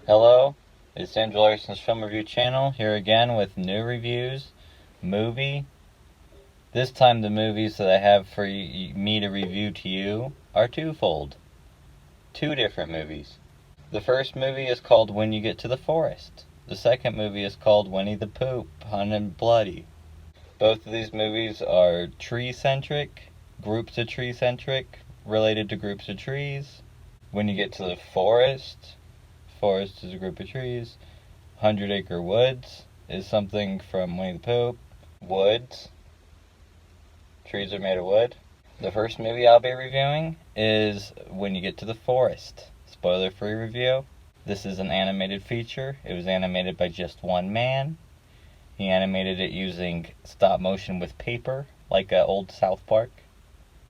Hello, it's Andrew Larson's Film Review channel, here again with new reviews, movie. This time the movies that I have for me to review to you are twofold. Two different movies. The first movie is called When You Get to the Forest. The second movie is called Winnie-the-Pooh, Pun and Bloody. Both of these movies are tree-centric, groups of tree-centric, related to groups of trees. When you get to the forest is a group of trees. 100-Acre Woods is something from Winnie-the-Pooh. Woods. Trees are made of wood. The first movie I'll be reviewing is When You Get to the Forest. Spoiler-free review. This is an animated feature. It was animated by just one man. He animated it using stop motion with paper, like old South Park.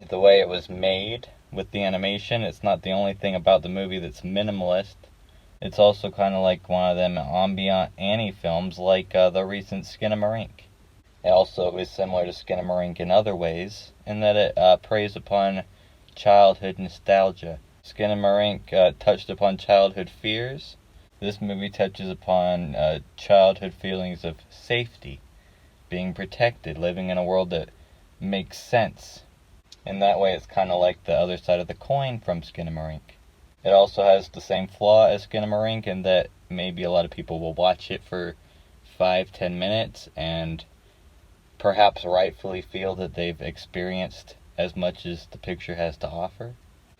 The way it was made with the animation, it's not the only thing about the movie that's minimalist. It's also kind of like one of them ambient Annie films, like the recent Skinamarink. It also is similar to Skinamarink in other ways, in that it preys upon childhood nostalgia. Skinamarink touched upon childhood fears. This movie touches upon childhood feelings of safety, being protected, living in a world that makes sense. In that way, it's kind of like the other side of the coin from Skinamarink. It also has the same flaw as Skinamarink in that maybe a lot of people will watch it for 5-10 minutes and perhaps rightfully feel that they've experienced as much as the picture has to offer.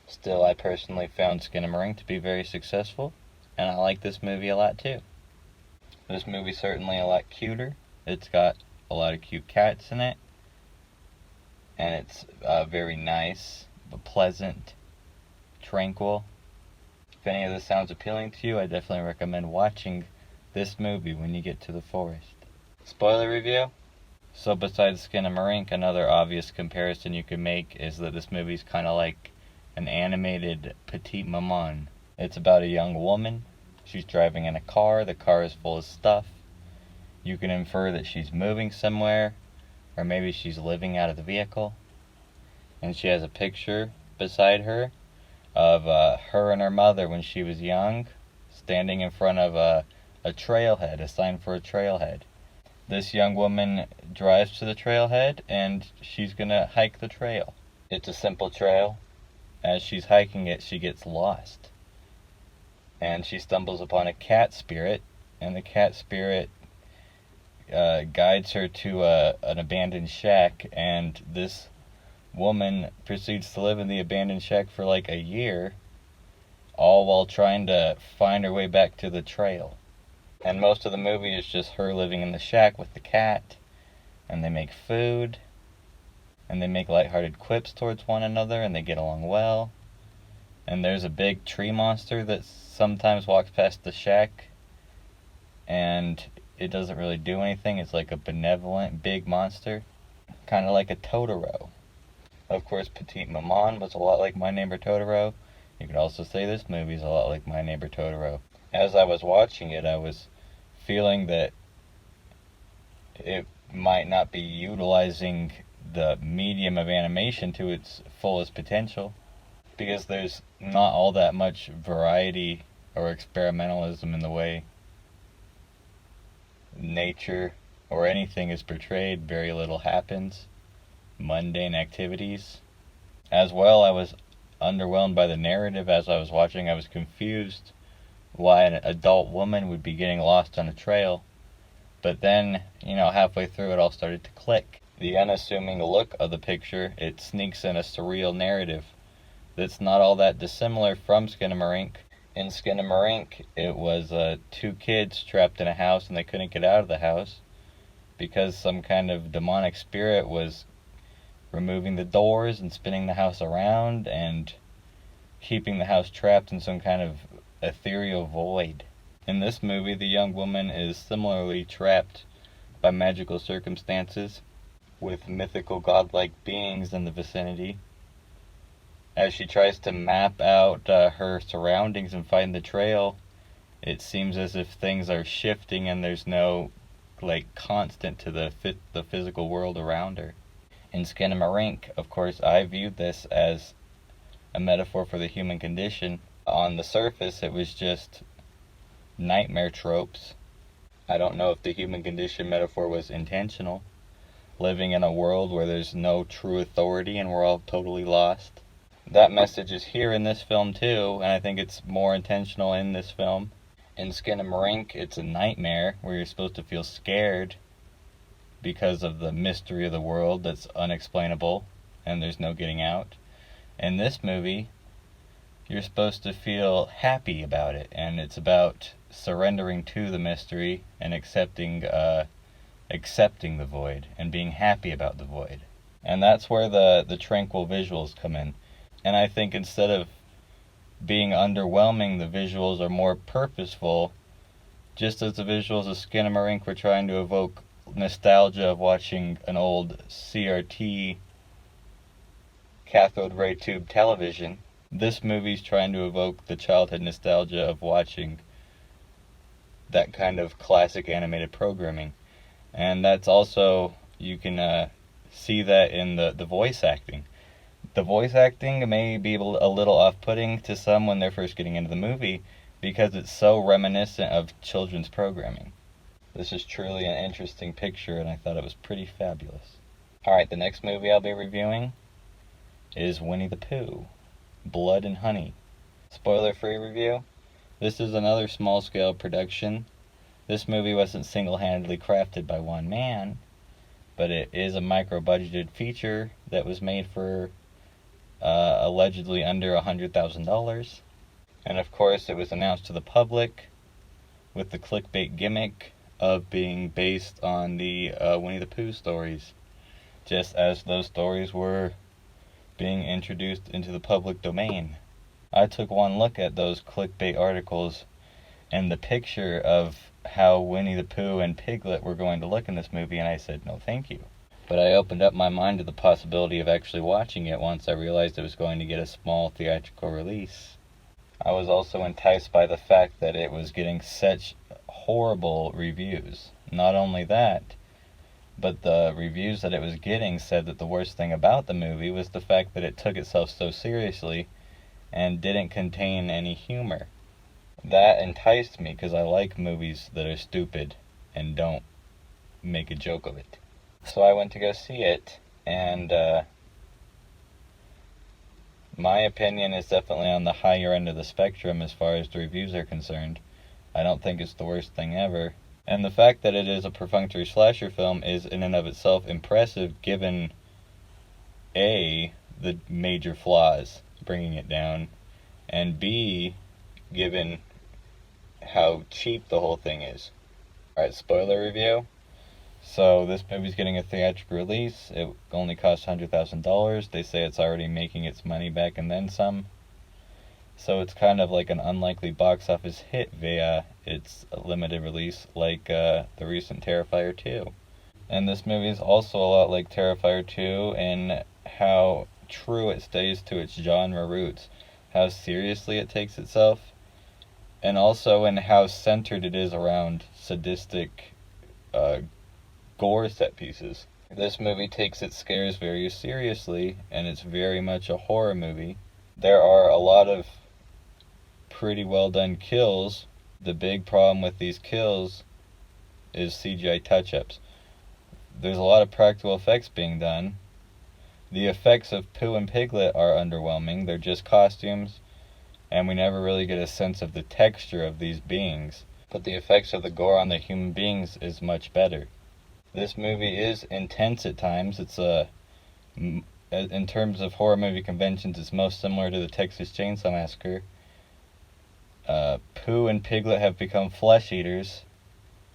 Still, I personally found Skinamarink to be very successful, and I like this movie a lot too. This movie's certainly a lot cuter. It's got a lot of cute cats in it, and it's very nice, but pleasant, tranquil. If any of this sounds appealing to you, I definitely recommend watching this movie When You Get to the Forest. Spoiler review? So besides Skinamarink, another obvious comparison you could make is that this movie's kind of like an animated Petite Maman. It's about a young woman. She's driving in a car. The car is full of stuff. You can infer that she's moving somewhere, or maybe she's living out of the vehicle. And she has a picture beside her of her and her mother when she was young, standing in front of a trailhead, a sign for a trailhead. This young woman drives to the trailhead, and she's gonna hike the trail. It's a simple trail. As she's hiking it, she gets lost. And she stumbles upon a cat spirit, and the cat spirit guides her to an abandoned shack, and this woman proceeds to live in the abandoned shack for like a year, all while trying to find her way back to the trail. And most of the movie is just her living in the shack with the cat, and they make food, and they make lighthearted quips towards one another, and they get along well. And there's a big tree monster that sometimes walks past the shack, and it doesn't really do anything. It's like a benevolent big monster, kind of like a Totoro. Of course, Petite Maman was a lot like My Neighbor Totoro. You could also say this movie's a lot like My Neighbor Totoro. As I was watching it, I was feeling that it might not be utilizing the medium of animation to its fullest potential, because there's not all that much variety or experimentalism in the way nature or anything is portrayed. Very little happens. Mundane activities. As well, I was underwhelmed by the narrative as I was watching. I was confused why an adult woman would be getting lost on a trail. But then, halfway through it all started to click. The unassuming look of the picture, it sneaks in a surreal narrative that's not all that dissimilar from Skinamarink. In Skinamarink, it was two kids trapped in a house and they couldn't get out of the house because some kind of demonic spirit was removing the doors and spinning the house around and keeping the house trapped in some kind of ethereal void. In this movie, the young woman is similarly trapped by magical circumstances with mythical godlike beings in the vicinity. As she tries to map out her surroundings and find the trail, it seems as if things are shifting and there's no constant to the physical world around her. In Skinamarink, of course, I viewed this as a metaphor for the human condition. On the surface, it was just nightmare tropes. I don't know if the human condition metaphor was intentional, living in a world where there's no true authority and we're all totally lost. That message is here in this film too, and I think it's more intentional in this film. In Skinamarink, it's a nightmare where you're supposed to feel scared because of the mystery of the world that's unexplainable and there's no getting out. In this movie, you're supposed to feel happy about it, and it's about surrendering to the mystery and accepting the void and being happy about the void. And that's where the tranquil visuals come in. And I think instead of being underwhelming, the visuals are more purposeful, just as the visuals of Skinamarink were trying to evoke nostalgia of watching an old CRT cathode ray tube television. This movie's trying to evoke the childhood nostalgia of watching that kind of classic animated programming. And that's also, you can see that in the voice acting. The voice acting may be a little off-putting to some when they're first getting into the movie because it's so reminiscent of children's programming. This is truly an interesting picture, and I thought it was pretty fabulous. Alright, the next movie I'll be reviewing is Winnie-the-Pooh, Blood and Honey. Spoiler-free review. This is another small-scale production. This movie wasn't single-handedly crafted by one man, but it is a micro-budgeted feature that was made for allegedly under $100,000. And of course, it was announced to the public with the clickbait gimmick of being based on the Winnie-the-Pooh stories, just as those stories were being introduced into the public domain. I took one look at those clickbait articles and the picture of how Winnie-the-Pooh and Piglet were going to look in this movie, and I said, no thank you. But I opened up my mind to the possibility of actually watching it once I realized it was going to get a small theatrical release. I was also enticed by the fact that it was getting such horrible reviews. Not only that, but the reviews that it was getting said that the worst thing about the movie was the fact that it took itself so seriously and didn't contain any humor. That enticed me because I like movies that are stupid and don't make a joke of it. So I went to go see it, and my opinion is definitely on the higher end of the spectrum as far as the reviews are concerned. I don't think it's the worst thing ever. And the fact that it is a perfunctory slasher film is in and of itself impressive given A, the major flaws bringing it down, and B, given how cheap the whole thing is. Alright, spoiler review. So this movie's getting a theatrical release. It only cost $100,000. They say it's already making its money back and then some. So it's kind of like an unlikely box office hit via its limited release, like the recent Terrifier 2. And this movie is also a lot like Terrifier 2 in how true it stays to its genre roots, how seriously it takes itself, and also in how centered it is around sadistic gore set pieces. This movie takes its scares very seriously, and it's very much a horror movie. There are a lot of pretty well done kills. The big problem with these kills is CGI touch-ups. There's a lot of practical effects being done. The effects of Pooh and Piglet are underwhelming. They're just costumes, and we never really get a sense of the texture of these beings. But the effects of the gore on the human beings is much better. This movie is intense at times. It's in terms of horror movie conventions, it's most similar to the Texas Chainsaw Massacre. Pooh and Piglet have become flesh eaters,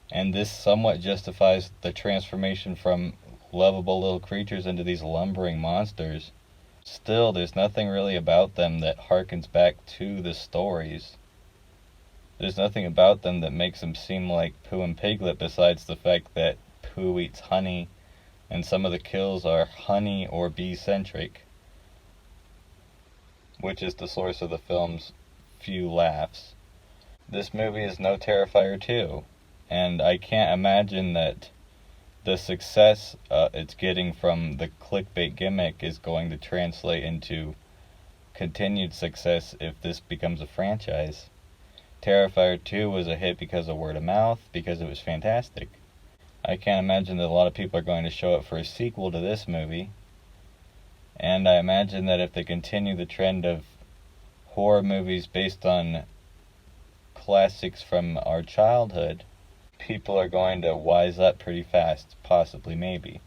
and this somewhat justifies the transformation from lovable little creatures into these lumbering monsters. Still, there's nothing really about them that harkens back to the stories. There's nothing about them that makes them seem like Pooh and Piglet besides the fact that Pooh eats honey, and some of the kills are honey or bee-centric, which is the source of the film's few laughs. This movie is no Terrifier 2, and I can't imagine that the success it's getting from the clickbait gimmick is going to translate into continued success if this becomes a franchise. Terrifier 2 was a hit because of word of mouth, because it was fantastic. I can't imagine that a lot of people are going to show up for a sequel to this movie. And I imagine that if they continue the trend of horror movies based on classics from our childhood, people are going to wise up pretty fast, possibly, maybe.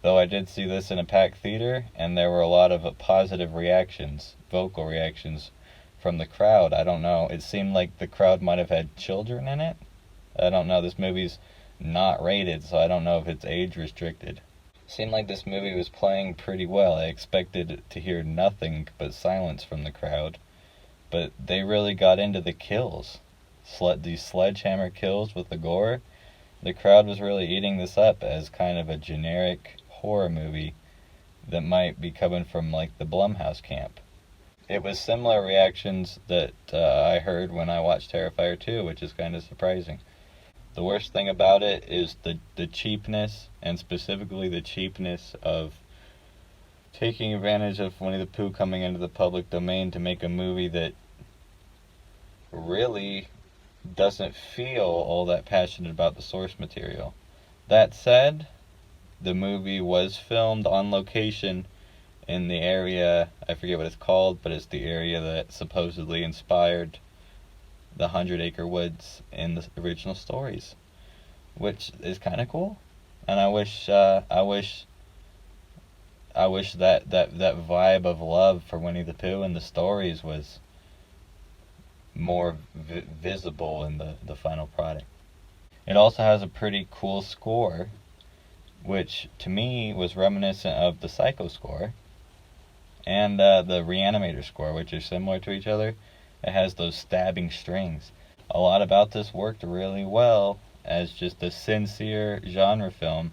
Though I did see this in a packed theater, and there were a lot of positive reactions, vocal reactions, from the crowd. I don't know, it seemed like the crowd might have had children in it. I don't know, this movie's not rated, so I don't know if it's age restricted. It seemed like this movie was playing pretty well. I expected to hear nothing but silence from the crowd, but they really got into the kills. These sledgehammer kills with the gore. The crowd was really eating this up as kind of a generic horror movie that might be coming from like the Blumhouse camp. It was similar reactions that I heard when I watched Terrifier 2, which is kind of surprising. The worst thing about it is the cheapness, and specifically the cheapness of taking advantage of Winnie-the-Pooh coming into the public domain to make a movie that really doesn't feel all that passionate about the source material. That said, the movie was filmed on location in the area, I forget what it's called, but it's the area that supposedly inspired the 100 Acre Woods in the original stories, which is kind of cool. And I wish that vibe of love for Winnie-the-Pooh and the stories was more visible in the final product. It also has a pretty cool score, which to me was reminiscent of the Psycho score and the Reanimator score, which are similar to each other. It has those stabbing strings. A lot about this worked really well as just a sincere genre film